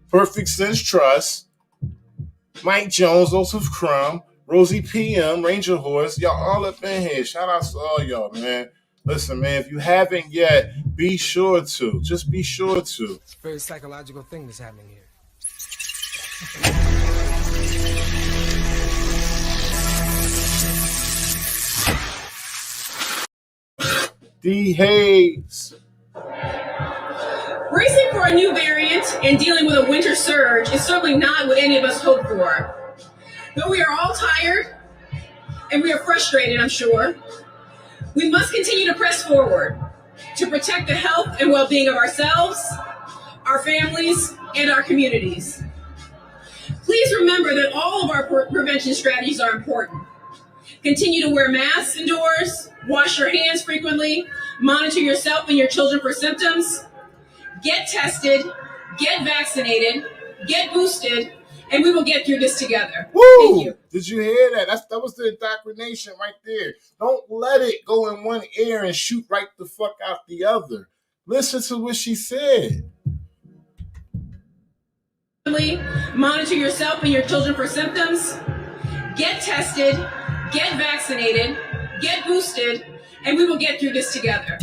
Perfect Sense Trust, Mike Jones, Joseph Crumb, Rosie PM, Ranger Horse. Y'all all up in here. Shout outs to all y'all, man. Listen, man, if you haven't yet, be sure to. Just be sure to. It's a very psychological thing that's happening here. D. Hayes. Bracing for a new variant and dealing with a winter surge is certainly not what any of us hoped for. Though we are all tired and we are frustrated, I'm sure, we must continue to press forward to protect the health and well-being of ourselves, our families, and our communities. Please remember that all of our prevention strategies are important. Continue to wear masks indoors, wash your hands frequently, monitor yourself and your children for symptoms, get tested, get vaccinated, get boosted, and we will get through this together. Woo! Thank you. Did you hear that? That was the indoctrination right there. Don't let it go in one ear and shoot right the fuck out the other. Listen to what she said. Monitor yourself and your children for symptoms, get tested, get vaccinated, get boosted, and we will get through this together.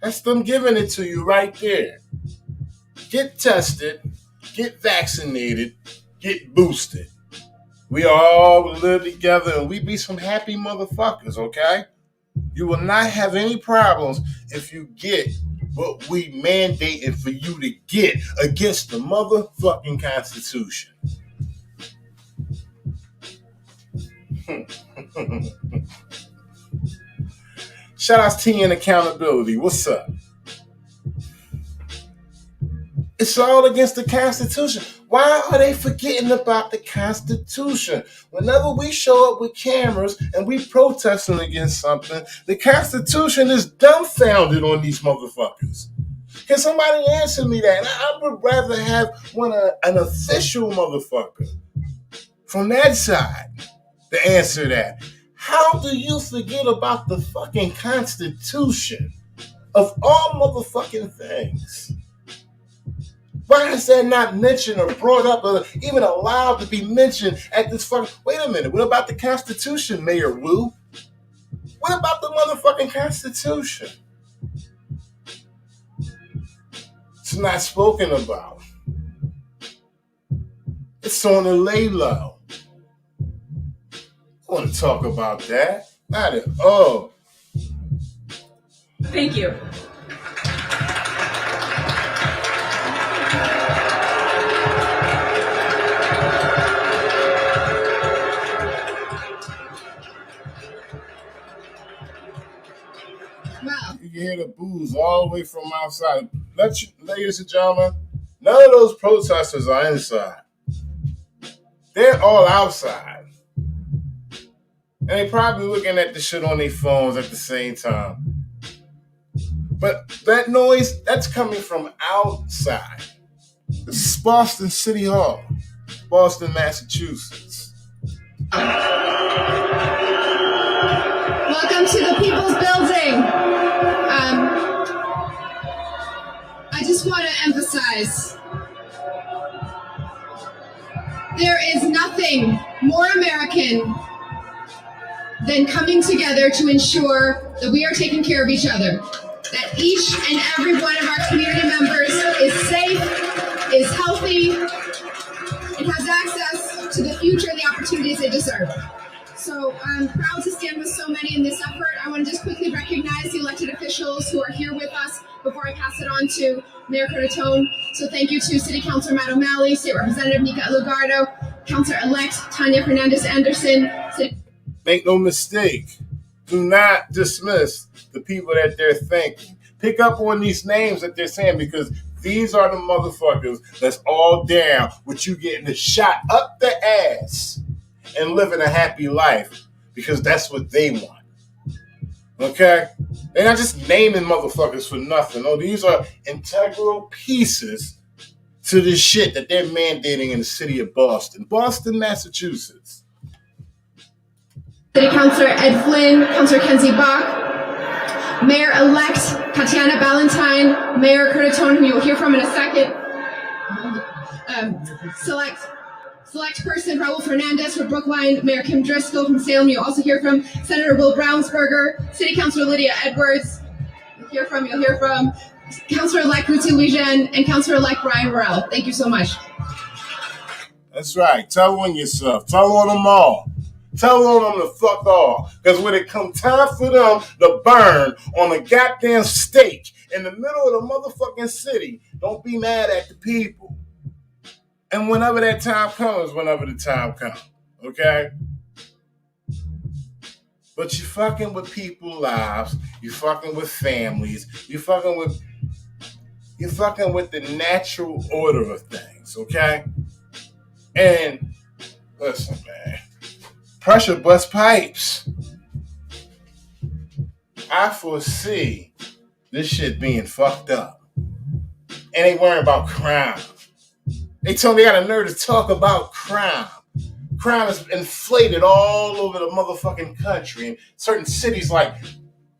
That's them giving it to you right there. Get tested, get vaccinated, get boosted. We all live together and we be some happy motherfuckers, okay? You will not have any problems if you get what we mandated for you to get against the motherfucking Constitution. Shout out to T and Accountability. What's up? It's all against the Constitution. Why are they forgetting about the Constitution? Whenever we show up with cameras and we protesting against something, the Constitution is dumbfounded on these motherfuckers. Can somebody answer me that? I would rather have an official motherfucker from that side to answer that. How do you forget about the fucking Constitution of all motherfucking things? Why is that not mentioned or brought up or even allowed to be mentioned at this fucking... Wait a minute, what about the Constitution, Mayor Wu? What about the motherfucking Constitution? It's not spoken about. It's on the lay low. I want to talk about that. Not at all. Thank you. Wow. You can hear the boos all the way from outside. Ladies and gentlemen, none of those protesters are inside. They're all outside. And they probably looking at the shit on their phones at the same time. But that noise, that's coming from outside. This is Boston City Hall, Boston, Massachusetts. Welcome to the People's Building. I just want to emphasize, there is nothing more American than coming together to ensure that we are taking care of each other, that each and every one of our community members is safe, is healthy, and has access to the future and the opportunities they deserve. So I'm proud to stand with so many in this effort. I want to just quickly recognize the elected officials who are here with us before I pass it on to Mayor Curtatone. So thank you to City Councilor Matt O'Malley, State Representative Nika Lugardo, Councilor-elect Tanya Fernandez-Anderson. Make no mistake, do not dismiss the people that they're thanking. Pick up on these names that they're saying, because these are the motherfuckers that's all down with you getting the shot up the ass and living a happy life, because that's what they want. Okay? They're not just naming motherfuckers for nothing. No, these are integral pieces to this shit that they're mandating in the city of Boston, Massachusetts. City Councilor Ed Flynn, Councilor Kenzie Bach, Mayor-elect Tatiana Ballantyne, Mayor Curtatone, who you'll hear from in a second, Select person Raul Fernandez from Brookline, Mayor Kim Driscoll from Salem. You'll also hear from Senator Will Brownsberger, City Councilor Lydia Edwards. You'll hear from Councilor-elect Ruti Lujan and Councilor-elect Brian Morrell. Thank you so much. That's right. Tell on yourself. Tell on them all. Tell on them to fuck off. Because when it come time for them to burn on a goddamn stake in the middle of the motherfucking city, don't be mad at the people. And whenever that time comes, whenever the time comes, okay? But you fucking with people's lives, you fucking with families, you fucking with the natural order of things, okay? And listen, man, pressure bust pipes. I foresee this shit being fucked up. And they worrying about crime. They told me they got a nerve to talk about crime. Crime is inflated all over the motherfucking country in certain cities like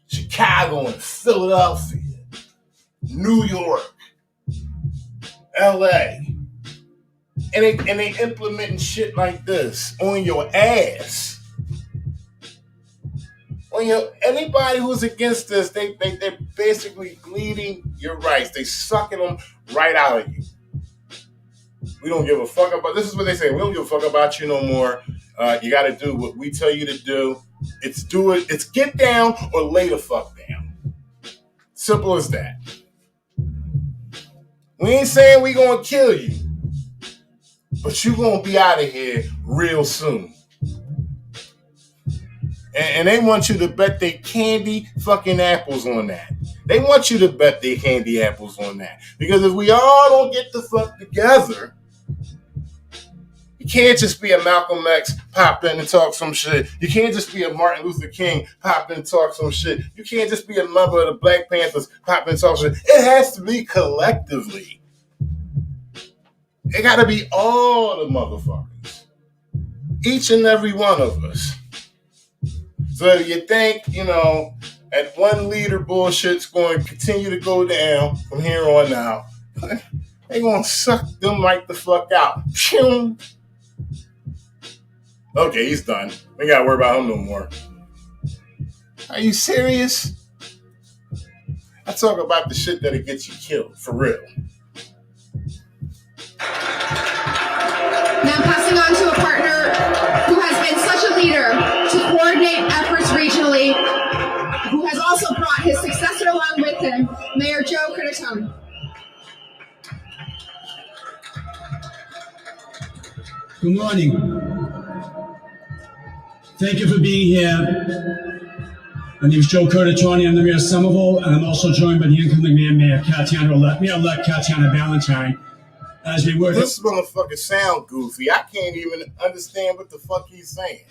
Chicago and Philadelphia, New York, LA. And they implementing shit like this on your ass. Anybody who's against this, they're basically bleeding your rights. They sucking them right out of you. We don't give a fuck about, this is what they say, we don't give a fuck about you no more. You got to do what we tell you to do. It's get down or lay the fuck down. Simple as that. We ain't saying we gonna kill you, but you gonna be out of here real soon. And they want you to bet they candy fucking apples on that. They want you to bet their candy apples on that. Because if we all don't get the fuck together, you can't just be a Malcolm X, pop in and talk some shit. You can't just be a Martin Luther King, pop in and talk some shit. You can't just be a member of the Black Panthers, pop in and talk shit. It has to be collectively. It got to be all the motherfuckers. Each and every one of us. So you think, at one leader bullshit's going to continue to go down from here on out. They going to suck them right the fuck out. Okay, he's done. We got to worry about him no more. Are you serious? I talk about the shit that'll get you killed, for real. Now passing on to a partner who has been such a leader to coordinate efforts regionally, who has also brought his successor along with him, Mayor Joe Curtatone. Good morning. Thank you for being here. My name is Joe Curtatone. I'm the mayor of Somerville, and I'm also joined by the incoming Mayor Mayor-elect Tatiana Valentine. As we work. This motherfucker sound goofy. I can't even understand what the fuck he's saying.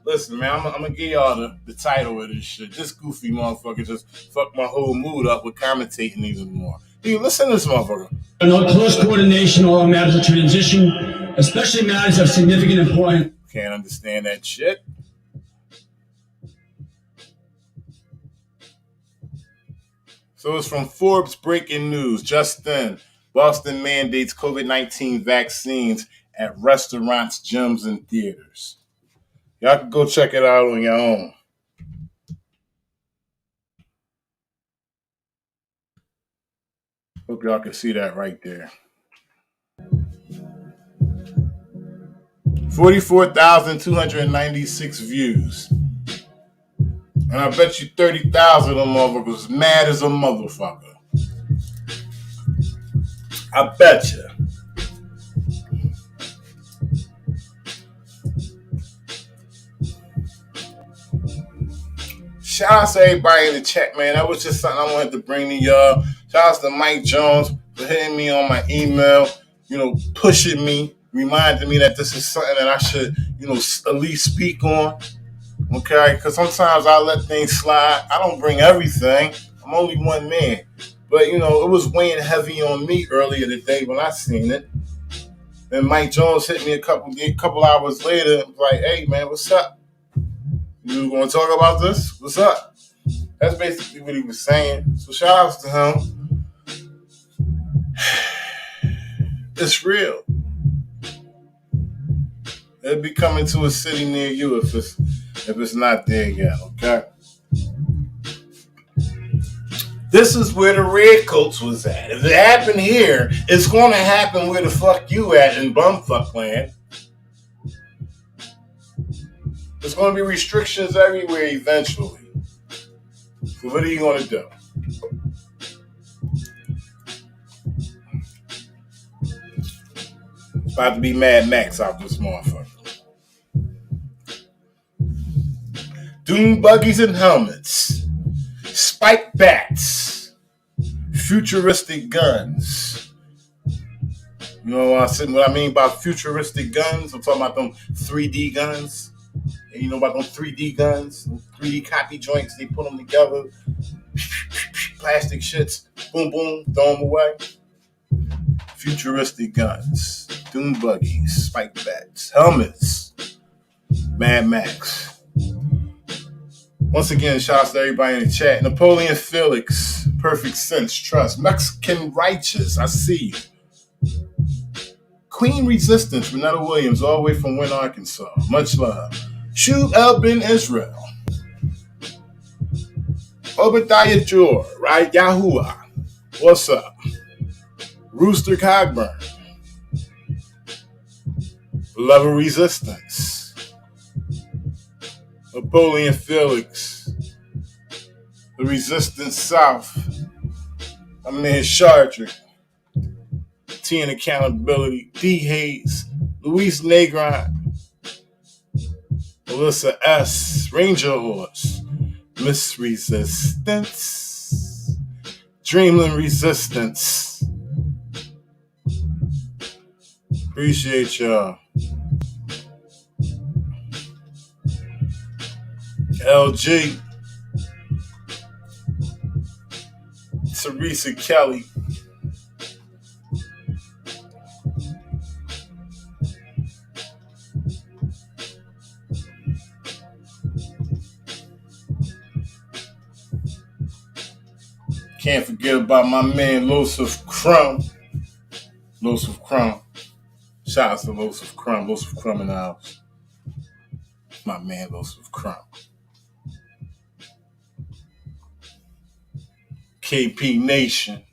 Listen, man, I'm gonna give y'all the title of this shit. This goofy motherfucker just fucked my whole mood up with commentating even more. Dude, listen to this motherfucker. Close coordination on all matters of transition, especially matters of significant importance. Can't understand that shit. So it's from Forbes breaking news. Just then, Boston mandates COVID-19 vaccines at restaurants, gyms, and theaters. Y'all can go check it out on your own. Hope y'all can see that right there. 44,296 views. And I bet you 30,000 of them motherfuckers mad as a motherfucker. I bet you. Shout out to everybody in the chat, man. That was just something I wanted to bring to y'all. Shout out to Mike Jones for hitting me on my email, pushing me, reminding me that this is something that I should, at least speak on. Okay? Because sometimes I let things slide. I don't bring everything. I'm only one man. But, it was weighing heavy on me earlier today when I seen it. And Mike Jones hit me a couple hours later and was like, hey, man, what's up? You want to talk about this? What's up? That's basically what he was saying. So shout outs to him. It's real. It'll be coming to a city near you if it's not there yet, okay? This is where the Redcoats was at. If it happened here, it's going to happen where the fuck you at in bumfuck land. There's going to be restrictions everywhere eventually. So what are you going to do? It's about to be Mad Max out this motherfucker. Doom buggies and helmets. Spike bats. Futuristic guns. You know what I mean by futuristic guns? I'm talking about them 3D guns. And you know about them 3D guns? 3D copy joints, they put them together. Plastic shits. Boom, boom, throw them away. Futuristic guns. Doom buggies. Spike bats. Helmets. Mad Max. Once again, shouts to everybody in the chat. Napoleon Felix. Perfect Sense. Trust. Mexican Righteous. I see you. Queen Resistance. Renetta Williams. All the way from Wynn, Arkansas. Much love. Shub El Ben Israel. Obadiah Jor. Right? Yahuwah. What's up? Rooster Cogburn. Love of Resistance. Napoleon Felix. The Resistance South. I'm in Chardrick. T and Accountability. D Hayes. Luis Negron. Melissa S. Ranger Horse. Miss Resistance, Dreamland Resistance. Appreciate y'all. LG, Teresa Kelly, can't forget about my man Losef Crumb. Losef Crumb. Shout out to Losef Crumb. Losef Crumb in the house. My man Losef Crumb. KP Nation.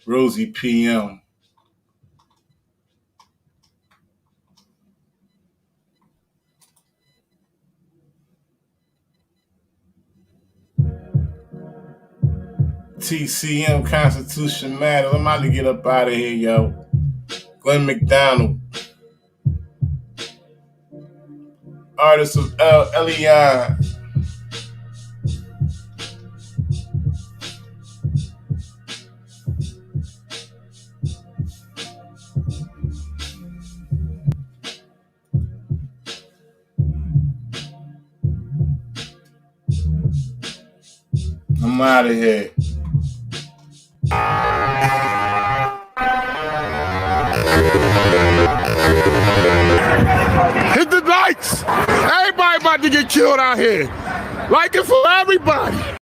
Rosie PM. TCM Constitution Matter. I'm about to get up out of here, yo. Glenn McDonald. Artist of Elion. I'm out of here. Hit the lights. Everybody about to get killed out here. Like it for everybody.